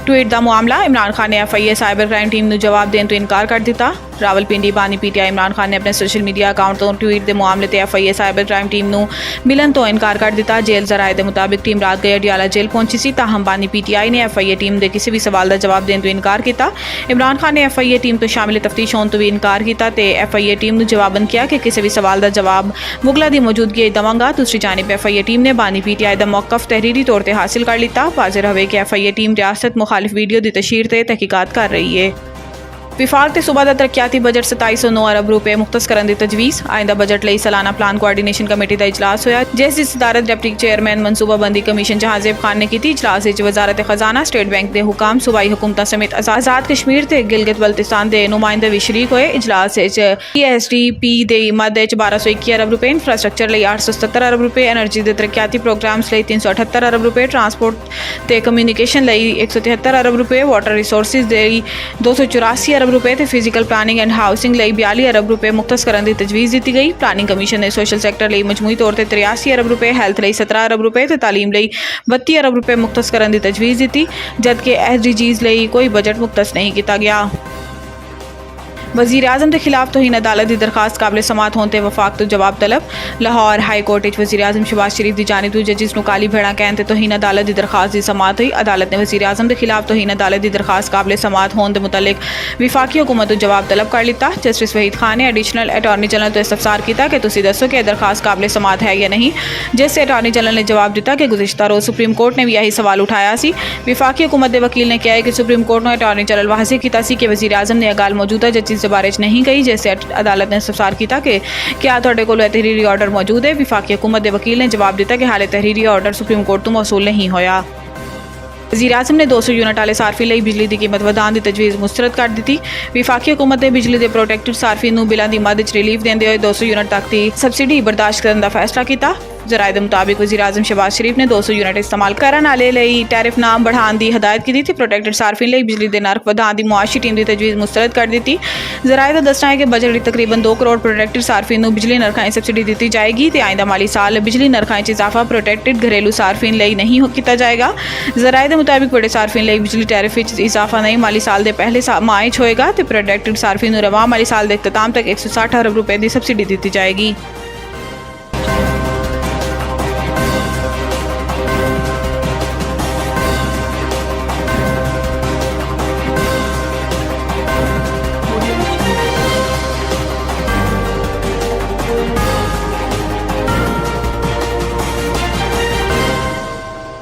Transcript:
Tweet का मामला इमरान खान ने FIA साइबर क्राइम टीम को जवाब देने तो इनकार कर दिता। रावलपिंडी बानी PTI इमरान खान ने अपने सोशल मीडिया अकाउंट तो ट्वीट के मामले से FIA साइबर क्राइम टीम को मिलन तो इनकार कर दिता। जेल जराए के मुताबिक टीम रात गए अडियाला जेल पहुंची सी, ताहम बानी PTI ने FIA टीम के किसी भी सवाल का जवाब देने तो इनकार किया। इमरान खान ने FIA टीम तो शामिल तफ्तीश होने तो भी इनकार किया तो FIA टीम को जवाबन किया कि किसी भी सवाल का जवाब मुगला की मौजूदगी देवांगा। दूसरी जानिब FIA टीम ने बानी PTI का मौकफ तहरीरी तौर पर हासिल कर लिया। वाज़ेह रहे कि FIA टीम रियासत मुखालिफ वीडियो की तशहीर से तहकीकात कर रही है। विफाक के सूबा का तरक्याती बजट 2709 अरब रुपए मुख्तस करने की तजवीज़। आइंदा बजट लिए सालाना प्लान कोआर्डीनेशन कमेटी का इजलास होया, जिस सदारत डिप्टी चेयरमैन मनसूबाबंदी कमीशन जहांजेब खान ने की। इजलास वजारत खजाना, स्टेट बैंक के हुकाम, सूबाई हुकूमत समेत आज़ाद कश्मीर ते गिलगित बल्तिस्तान के नुमाइंदे भी शरीक होए। इजलास PSDP के मद 1221 अरब रुपए, इंफ्रास्ट्रक्चर लिए 877 अरब रुपए, एनर्जी के तरक्याती प्रोग्राम्स लिए 378 अरब रुपए, ट्रांसपोर्ट ते कम्यूनिकेशन लिए 173 अरब रुपए, वाटर रिसोर्सिस लिए 284 अरब रुपए ते फिजिकल प्लानिंग एंड हाउसिंग लिए 42 अरब रुपए मुख्तस करने की तजवीज़ दी गई। प्लानिंग कमीशन ने सोशल सैक्टर लिए मजमूई तौर पर 83 अरब रुपए, हैल्थ लिए 17 अरब रुपए ते तालीम लिए 32 अरब रुपए मुख्तस करने की तजवीज़ दी, जबकि SDGs लिए कोई बजट मुख्तस नहीं किया गया। वज़ीर आज़म के खिलाफ तोहीन अदालत की दरखास्त काबिल समात होने वफाक तो जवाब तलब। लाहौर हाई कोर्ट वज़ीर आज़म शहबाज शरीफ की जानिब तो जजिस को काली भेड़ा कहने तोहीन अदालत की दरखास्त की समात हुई। अदालत ने वज़ीर आज़म के खिलाफ तोहीन अदालत की दरखास्त काबिल समात होने के मुतल्लिक विफाकी हुकूमत को जवाब तलब कर लिया। जस्टिस वहीद खान ने एडिशनल अटॉर्नी जनरल तो इस्तफसार किया कि तुसीं दसो कि दरखास्त काबिल समात है या नहीं, जिससे अटॉर्नी जनरल ने जवाब दिता कि गुज़िश्ता रोज़ सुप्रीम कोर्ट ने भी यही सवाल उठाया सी। विफाकी हुकूमत के वकील ने कहा कि सुप्रीम कोर्ट ने अटॉर्नी जनरल वाज़ेह किया कि वज़ीर आज़म ने यह गल मौजूदा जजिस के बारे नहीं कही, जैसे अदालत ने इस्तफसार किया कि क्या तुहाडे कोल तहरीरी ऑर्डर मौजूद है। विफाकी हुकूमत के वकील ने जवाब दिता कि हाले तहरीरी ऑर्डर सुप्रीम कोर्ट तो मौसूल नहीं होया। वज़ीर आज़म ने 200 यूनिट वाले सार्फी लिए बिजली की कीमत वधाने की तजवीज़ मुस्तरद कर दी। विफाकी हुकूमत ने बिजली के प्रोटेक्टेड सार्फी को बिलों की मद रिलीफ देंदे हुए 200 यूनिट तक की सबसिडी बर्दाश्त करने का फैसला किया। जराए के मुताबिक वज़ीर आज़म शहबाज शरीफ ने 200 यूनिट इस्तेमाल करने वाले लिए टैरिफ नाम बढ़ाने की हदायत की थी। प्रोटेक्टेड सार्फिन लिए बिजली के नर्क वधाने की मुआशी टीम की तजवीज़ मुस्तरद कर दी। जराए का दसना है कि बजट तकरीबन 2 करोड़ प्रोटेक्टेड सार्फिन को बिजली नरखां सबसिडी दी जाएगी तो आइंदा माली साल बिजली नरखां इजाफा प्रोटेक्टेड घरेलू सार्फिन लिए नहीं किया जाएगा। जराए के मुताबिक बड़े सार्फिन लिए बिजली टैरिफ इजाफा नहीं माली साल के पहले माह होएगा तो प्रोटेक्टेड सार्फिन रवां माली साल के अख्ताम तक 160 अरब रुपए की सबसिडी दी जाएगी।